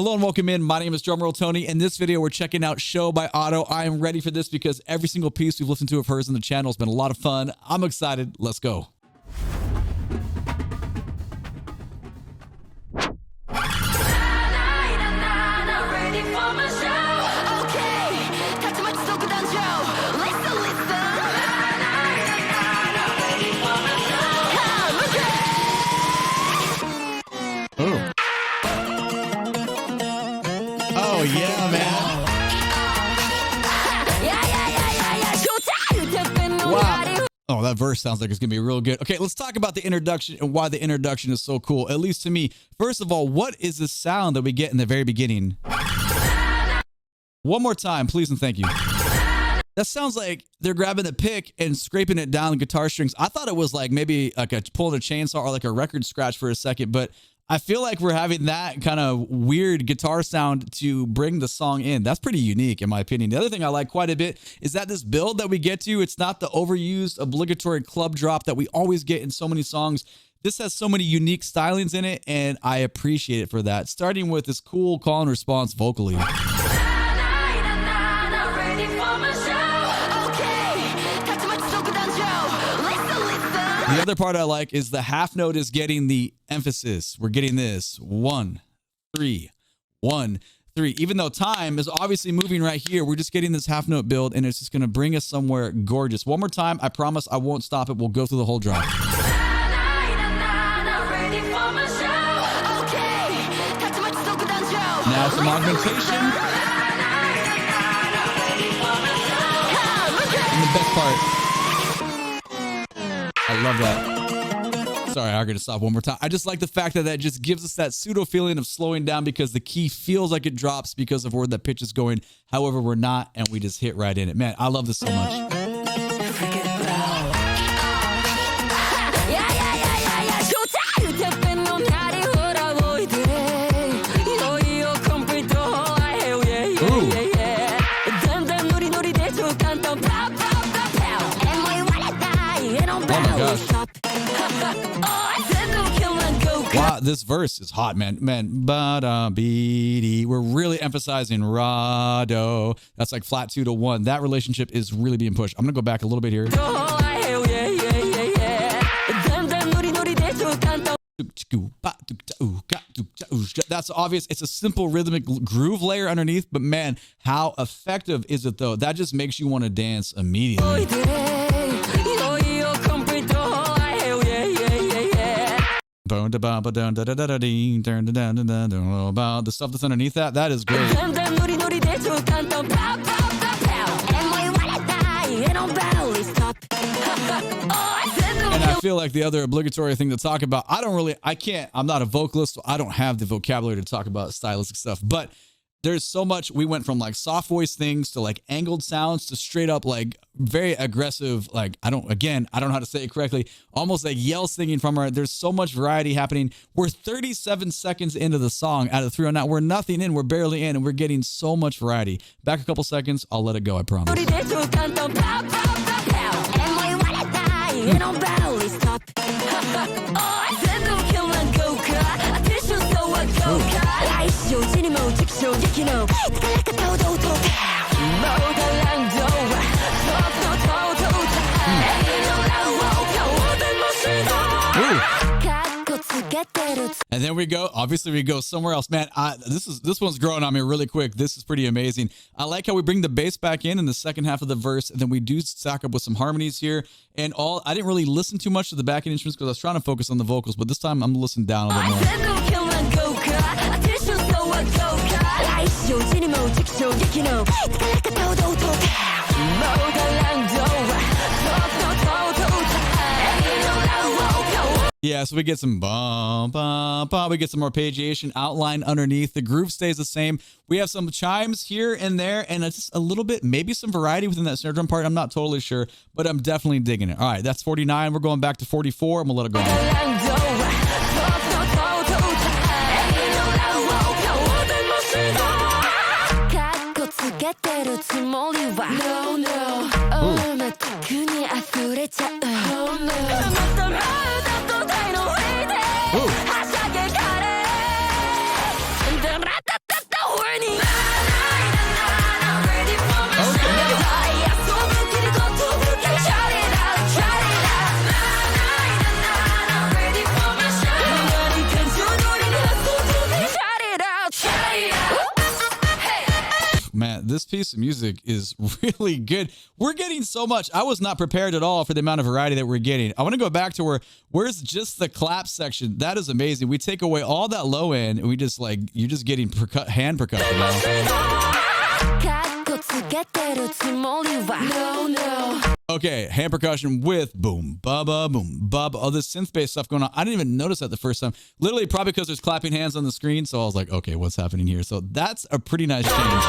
Hello and welcome in. My name is DrumRollTony. In this video, we're checking out Show by Otto. I am ready for this because every single piece we've listened to of hers on the channel has been a lot of fun. I'm excited. Let's go. Oh yeah, man. Wow. Oh, that verse sounds like it's gonna be real good. Okay, let's talk about the introduction and why the introduction is so cool, at least to me. First of all, what is the sound that we get in the very beginning? One more time, please and thank you. That sounds like they're grabbing the pick and scraping it down the guitar strings. I thought it was like maybe like pulling a chainsaw or like a record scratch for a second, but I feel like we're having that kind of weird guitar sound to bring the song in. That's pretty unique in my opinion. The other thing I like quite a bit is that this build that we get to, it's not the overused obligatory club drop that we always get in so many songs. This has so many unique stylings in it, and I appreciate it for that. Starting with this cool call and response vocally. The other part I like is the half note is getting the emphasis. We're getting this 1, 3, 1, 3. Even though time is obviously moving right here, we're just getting this half note build, and it's just going to bring us somewhere gorgeous. One more time. I promise I won't stop it. We'll go through the whole drop. Now some augmentation. And the best part. I love that. Sorry, I'm going to stop one more time. I just like the fact that that just gives us that pseudo feeling of slowing down because the key feels like it drops because of where the pitch is going. However, we're not, and we just hit right in it. Man, I love this so much. Wow, this verse is hot, man. We're really emphasizing Rado. That's like flat 2 to 1. That relationship is really being pushed. I'm gonna go back a little bit here. That's obvious. It's a simple rhythmic groove layer underneath, but man, how effective is it though? That just makes you want to dance immediately. The stuff that's underneath that is great. And I feel like the other obligatory thing to talk about, I'm not a vocalist, so I don't have the vocabulary to talk about stylistic stuff, but there's so much. We went from like soft voice things to like angled sounds to straight up like very aggressive, like I don't know how to say it correctly, almost like yell singing from her. There's so much variety happening. We're 37 seconds into the song out of 309. We're nothing in, we're barely in, and we're getting so much variety. Back a couple seconds, I'll let it go, I promise. And then we go, obviously we go somewhere else. Man, this one's growing on me really quick. This is pretty amazing. I like how we bring the bass back in the second half of the verse, and then we do stack up with some harmonies here. And I didn't really listen too much to the backing instruments because I was trying to focus on the vocals, but this time I'm listening down a little more. Yeah, so we get some bum, bum, bum. We get some arpeggiation outline underneath. The groove stays the same. We have some chimes here and there, and it's just a little bit, maybe some variety within that snare drum part. I'm not totally sure, but I'm definitely digging it. All right, that's 49. We're going back to 44. I'm going to let it go man, this piece of music is really good. We're getting so much. I was not prepared at all for the amount of variety that we're getting. I want to go back to where's just the clap section. That is amazing. We take away all that low end and we just like, you're just getting hand percussion now. Okay, hand percussion with boom, baba, boom, baba. All this synth-based stuff going on. I didn't even notice that the first time. Literally, probably because there's clapping hands on the screen. So I was like, okay, what's happening here? So that's a pretty nice change.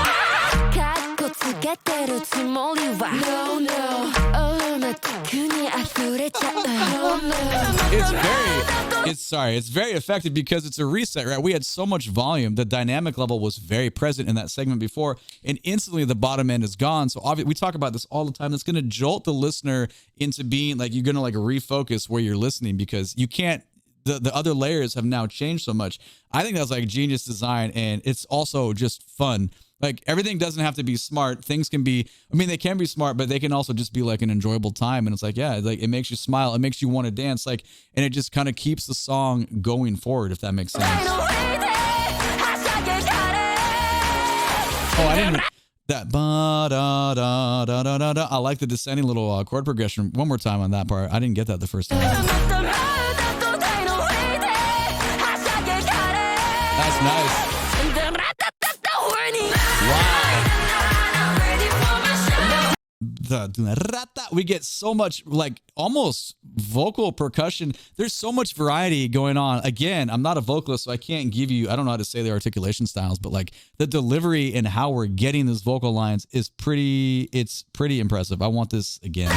It's very effective because it's a reset, right? We had so much volume. The dynamic level was very present in that segment before, and instantly the bottom end is gone. So obviously, we talk about this all the time. It's going to jolt the listener into being like, you're going to like refocus where you're listening because you can't, the other layers have now changed so much. I think that's like genius design, and it's also just fun. Like, everything doesn't have to be smart. Things can be, I mean, they can be smart, but they can also just be like an enjoyable time. And it's like, yeah, like it makes you smile. It makes you want to dance. Like, and it just kind of keeps the song going forward, if that makes sense. Oh, I didn't, that ba da da da da da da. I like the descending little chord progression. One more time on that part. I didn't get that the first time. That's nice. We get so much like almost vocal percussion. There's so much variety going on. Again, I'm not a vocalist, so I can't give you, I don't know how to say the articulation styles, but like the delivery and how we're getting those vocal lines is pretty impressive. I want this again.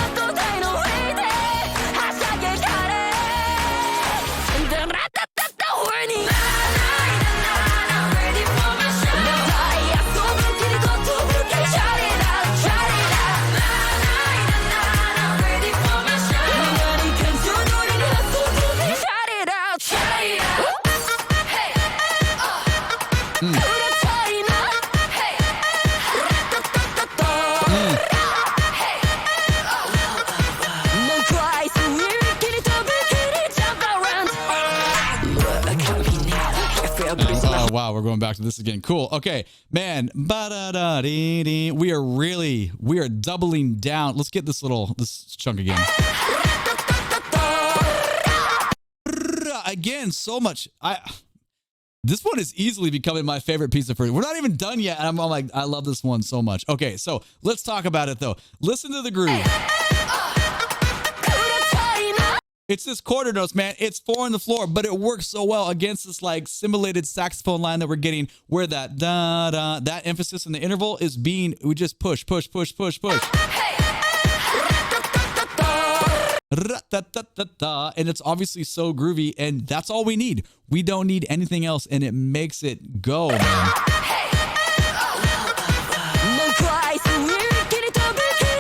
Wow, we're going back to this again. Cool. Okay, man. We are doubling down. Let's get this chunk again. Again, so much. This one is easily becoming my favorite piece of fruit. We're not even done yet. And I'm like, I love this one so much. Okay, so let's talk about it though. Listen to the groove. It's this quarter notes, man. It's 4 on the floor, but it works so well against this like simulated saxophone line that we're getting where that da da, that emphasis in the interval is being, we just push. And it's obviously so groovy, and that's all we need. We don't need anything else, and it makes it go, man.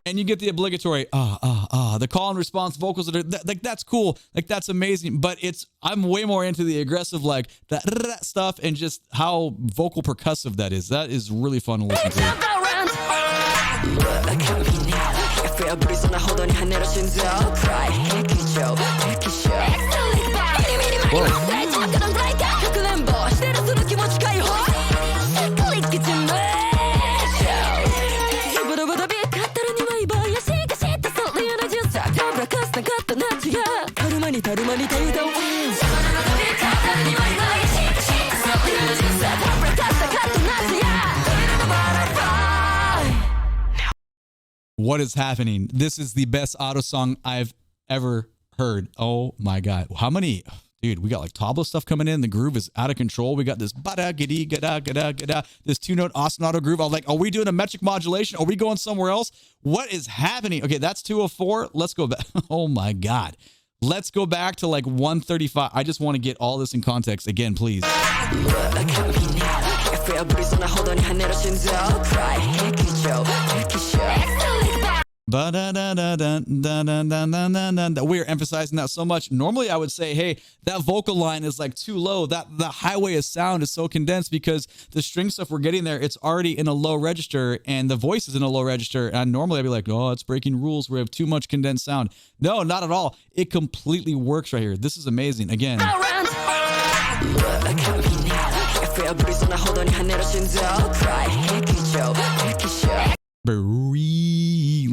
And you get the obligatory the call and response vocals that are like, that's cool, like that's amazing, but I'm way more into the aggressive like that stuff and just how vocal percussive that is. That is really fun to listen to. What is happening? This is the best auto song I've ever heard. Oh my God. How many? Dude, we got like tabla stuff coming in. The groove is out of control. We got this this 2-note ostinato groove. I was like, are we doing a metric modulation? Are we going somewhere else? What is happening? Okay, that's 204. Let's go back. Oh my God. Let's go back to like 135. I just want to get all this in context again, please. We are emphasizing that so much. Normally, I would say, hey, that vocal line is like too low. That the highway of sound is so condensed because the string stuff we're getting there, it's already in a low register and the voice is in a low register. And normally I'd be like, oh, it's breaking rules. We have too much condensed sound. No, not at all. It completely works right here. This is amazing. Again.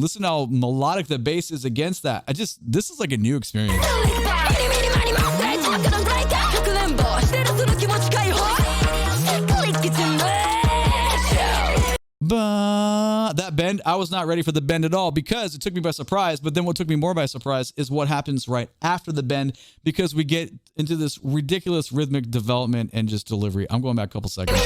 Listen how melodic the bass is against that. This is like a new experience. But that bend, I was not ready for the bend at all because it took me by surprise. But then what took me more by surprise is what happens right after the bend, because we get into this ridiculous rhythmic development and just delivery. I'm going back a couple seconds.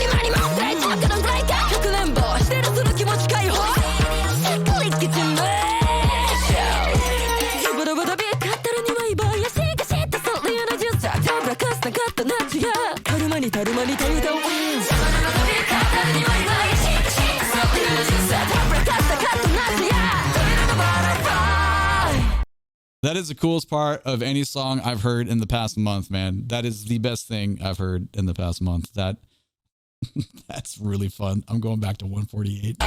That is the coolest part of any song I've heard in the past month, man. That is the best thing I've heard in the past month. That's really fun. I'm going back to 148.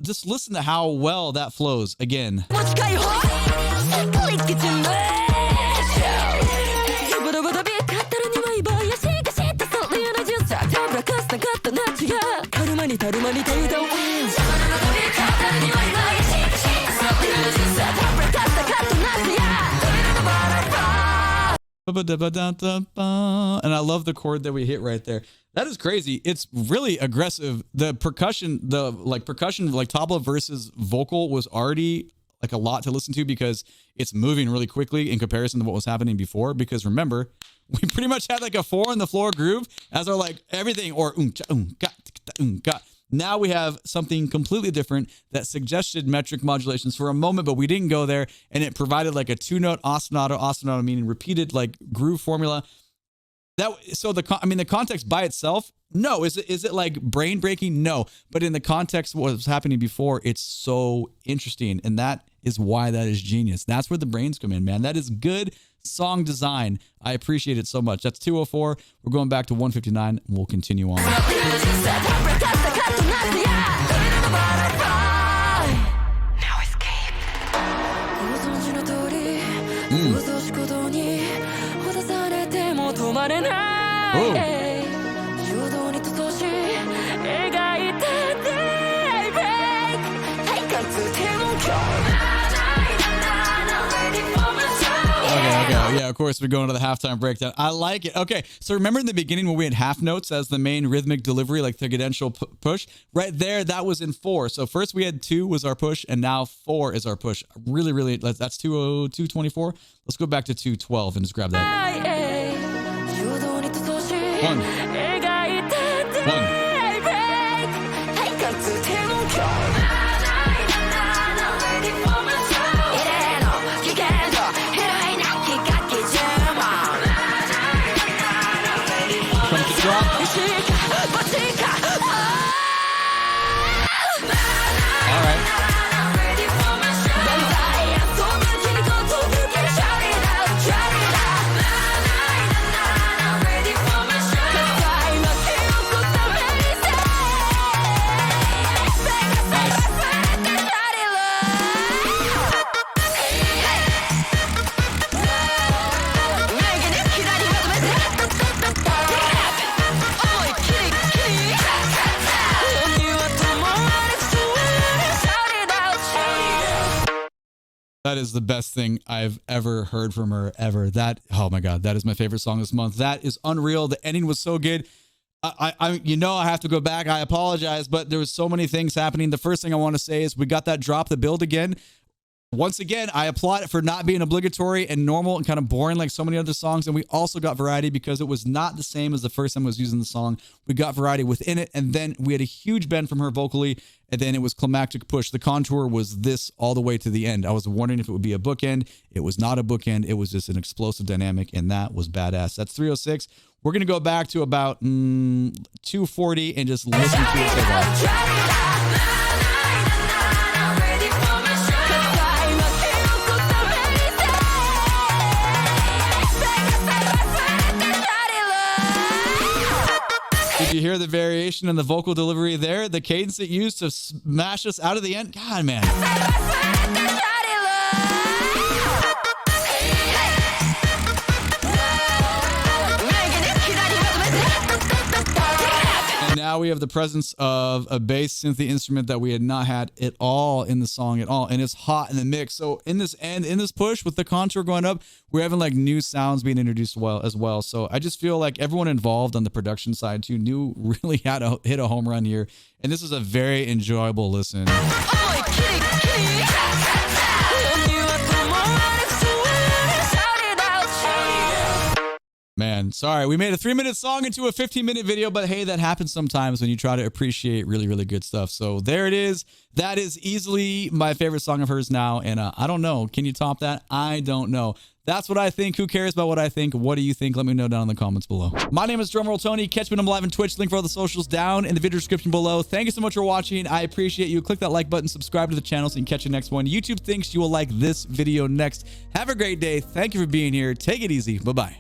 Just listen to how well that flows again. And I love the chord that we hit right there. That is crazy. It's really aggressive. The percussion, tabla versus vocal was already like a lot to listen to because it's moving really quickly in comparison to what was happening before. Because remember, we pretty much had like a 4 on the floor groove as our like everything, or now we have something completely different that suggested metric modulations for a moment, but we didn't go there, and it provided like a 2-note ostinato meaning repeated like groove formula. The context by itself, no. Is it like brain breaking? No. But in the context of what was happening before, it's so interesting, and that is why that is genius. That's where the brains come in, man. That is good song design. I appreciate it so much. That's 204. We're going back to 159, and we'll continue on. Okay, yeah, of course, we're going to the halftime breakdown. I like it. Okay, so remember in the beginning when we had half notes as the main rhythmic delivery, like the cadential push? Right there, that was in 4. So first we had 2 was our push, and now 4 is our push. Really, that's 224. Let's go back to 212 and just grab that. 1. 1. That is the best thing I've ever heard from her, ever. Oh my God, that is my favorite song this month. That is unreal. The ending was so good. I have to go back. I apologize, but there was so many things happening. The first thing I want to say is we got that drop the build again. Once again, I applaud it for not being obligatory and normal and kind of boring like so many other songs. And we also got variety because it was not the same as the first time I was using the song. We got variety within it. And then we had a huge bend from her vocally. And then it was climactic push. The contour was this all the way to the end. I was wondering if it would be a bookend. It was not a bookend. It was just an explosive dynamic. And that was badass. That's 306. We're going to go back to about 240 and just listen to it take off. Did you hear the variation in the vocal delivery there? The cadence it used to smash us out of the end? God, man. now we have the presence of a bass synthy instrument that we had not had at all in the song at all. And it's hot in the mix. So in this end, in this push with the contour going up, we're having like new sounds being introduced as well. So I just feel like everyone involved on the production side too knew really how to hit a home run here. And this is a very enjoyable listen. Man, sorry, we made a 3-minute song into a 15-minute video, but hey, that happens sometimes when you try to appreciate really, really good stuff. So there it is. That is easily my favorite song of hers now. And I don't know. Can you top that? I don't know. That's what I think. Who cares about what I think? What do you think? Let me know down in the comments below. My name is DrumRollTony. Catch me when I'm live on Twitch. Link for all the socials down in the video description below. Thank you so much for watching. I appreciate you. Click that like button, subscribe to the channel so you can catch the next one. YouTube thinks you will like this video next. Have a great day. Thank you for being here. Take it easy. Bye-bye.